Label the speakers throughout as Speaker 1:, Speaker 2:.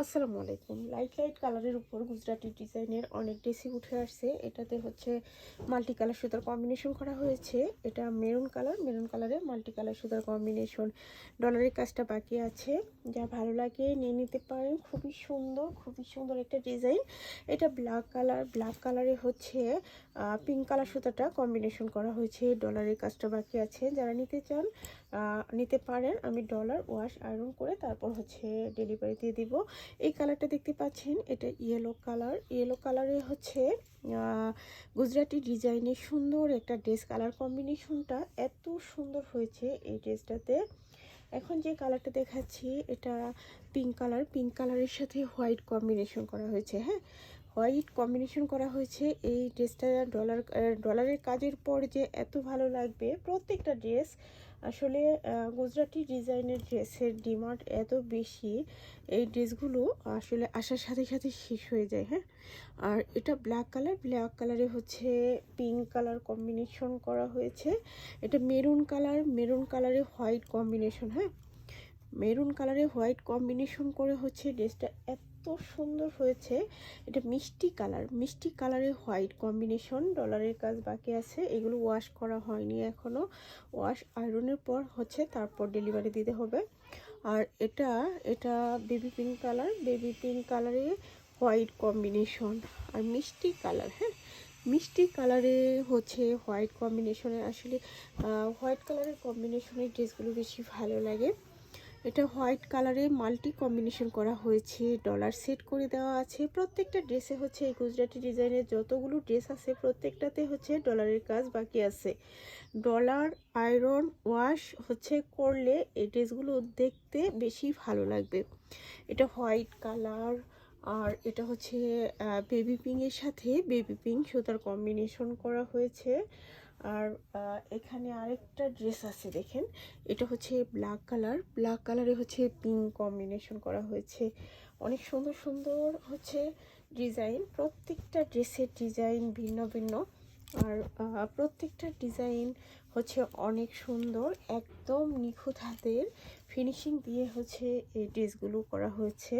Speaker 1: আসসালামু আলাইকুম। Light light কালারের উপর গুজরাটি ডিজাইনের অনেক ড্রেসই উঠে আসছে। এটাতে হচ্ছে মাল্টি কালার সুতার কম্বিনেশন করা হয়েছে। এটা মেরুন কালারে মাল্টি কালার সুতার কম্বিনেশন। ডলারের কাজটা বাকি আছে, যা ভালো লাগে নিয়ে নিতে পারেন। খুবই সুন্দর একটা ডিজাইন। এটা ব্ল্যাক কালারে হচ্ছে পিঙ্ক কালার সুতাটা কম্বিনেশন করা হয়েছে। ডলারের কাজটা বাকি আছে, যারা নিতে চান নিতে পারেন। আমি ডলার ওয়াশ আয়রন করে তারপর হচ্ছে ডেলিভারি দিয়ে দিব। এই কালারটা দেখতে পাচ্ছেন, এটা ইয়েলো কালারে হচ্ছে গুজরাটি ডিজাইনের সুন্দর একটা ড্রেস। কালার কম্বিনেশনটা এত সুন্দর হয়েছে এই ড্রেসটাতে। এখন যে কালারটা দেখাচ্ছি এটা পিঙ্ক কালারের সাথে হোয়াইট কম্বিনেশন করা হয়েছে। হ্যাঁ, হোয়াইট কম্বিনেশন করা হয়েছে। এই ড্রেসটা ডলারের কাজের পর যে এত ভালো লাগবে। প্রত্যেকটা ড্রেস আসলে গুজরাটি ডিজাইনের ড্রেসের ডিমান্ড এত বেশি, এই ড্রেসগুলো আসলে আসার সাথে সাথে শেষ হয়ে যায়। হ্যাঁ, আর এটা ব্ল্যাক কালারে হচ্ছে পিঙ্ক কালার কম্বিনেশন করা হয়েছে। এটা মেরুন কালারে হোয়াইট কম্বিনেশন। হ্যাঁ, মেরুন কালারে হোয়াইট কম্বিনেশন করে হচ্ছে ড্রেসটা এত সুন্দর হয়েছে। এটা মিষ্টি কালারে হোয়াইট কম্বিনেশন। ডলারের কাজ বাকি আছে, এগুলো ওয়াশ করা হয়নি এখনো। ওয়াশ আয়রনের পর হচ্ছে তারপর ডেলিভারি দিতে হবে। আর এটা বেবি পিঙ্ক কালারে হোয়াইট কম্বিনেশন আর মিষ্টি কালার। হ্যাঁ, মিষ্টি কালারে হচ্ছে হোয়াইট কম্বিনেশনে। আসলে হোয়াইট কালারের কম্বিনেশনের ড্রেসগুলো বেশি ভালো লাগে। এটা হোয়াইট কালারে মাল্টি কম্বিনেশন করা হয়েছে, ডলার সেট করে দেওয়া আছে। প্রত্যেকটা ড্রেসে হচ্ছে এই গুজরাটি ডিজাইনের যতগুলো ড্রেস আছে প্রত্যেকটাতে হচ্ছে ডলারের কাজ বাকি আছে। ডলার আয়রন ওয়াশ হচ্ছে করলে এই ড্রেসগুলো দেখতে বেশি ভালো লাগবে। এটা হোয়াইট কালার আর এটা হচ্ছে বেবি পিঙ্কের সাথে বেবি পিঙ্ক সুতার কম্বিনেশন করা হয়েছে। আর এখানে আরেকটা ড্রেস আছে দেখেন, এটা হচ্ছে ব্ল্যাক কালারে হচ্ছে পিঙ্ক কম্বিনেশন করা হয়েছে। অনেক সুন্দর হচ্ছে ডিজাইন। প্রত্যেকটা ড্রেসের ডিজাইন ভিন্ন ভিন্ন। আর প্রত্যেকটা ডিজাইন হচ্ছে অনেক সুন্দর, একদম নিখুঁত হাতের ফিনিশিং দিয়ে হচ্ছে এই ড্রেসগুলো করা হয়েছে।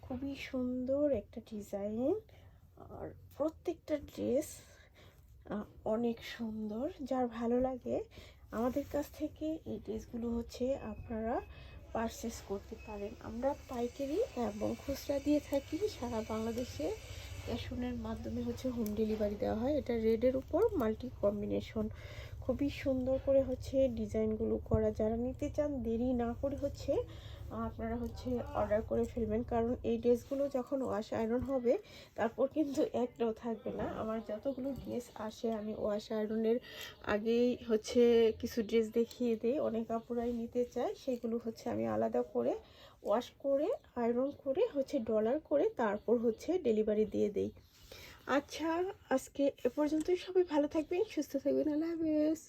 Speaker 1: খুবই সুন্দর একটা ডিজাইন। আর প্রত্যেকটা ড্রেস অনেক সুন্দর। যার ভালো লাগে আমাদের কাছ থেকে এই ড্রেসগুলো হচ্ছে আপনারা পারচেস করতে পারেন। আমরা পাইকারি এবং খুচরা দিয়ে থাকি সারা বাংলাদেশে। ক্যাশনের মাধ্যমে হচ্ছে হোম ডেলিভারি দেওয়া হয়। এটা রেডের উপর মাল্টি কম্বিনেশন, খুবই সুন্দর করে হচ্ছে ডিজাইনগুলো করা। যারা নিতে চান দেরি না করে হচ্ছে আপনারা হচ্ছে অর্ডার করে ফেলবেন, কারণ এই ড্রেসগুলো যখন ওয়াশ আয়রন হবে তারপর কিন্তু একটাও থাকবে না। আমার যতগুলো ড্রেস আসে আমি ওয়াশ আয়রনের আগেই হচ্ছে কিছু ড্রেস দেখিয়ে দিই। অনেক আপুরাই নিতে চায়, সেগুলো হচ্ছে আমি আলাদা করে ওয়াশ করে আয়রন করে হচ্ছে ডলার করে তারপর হচ্ছে ডেলিভারি দিয়ে দিই। আচ্ছা, আজকে এ পর্যন্তই। সবাই ভালো থাকবেন, সুস্থ থাকবেন। আল্লাহ হাফেজ।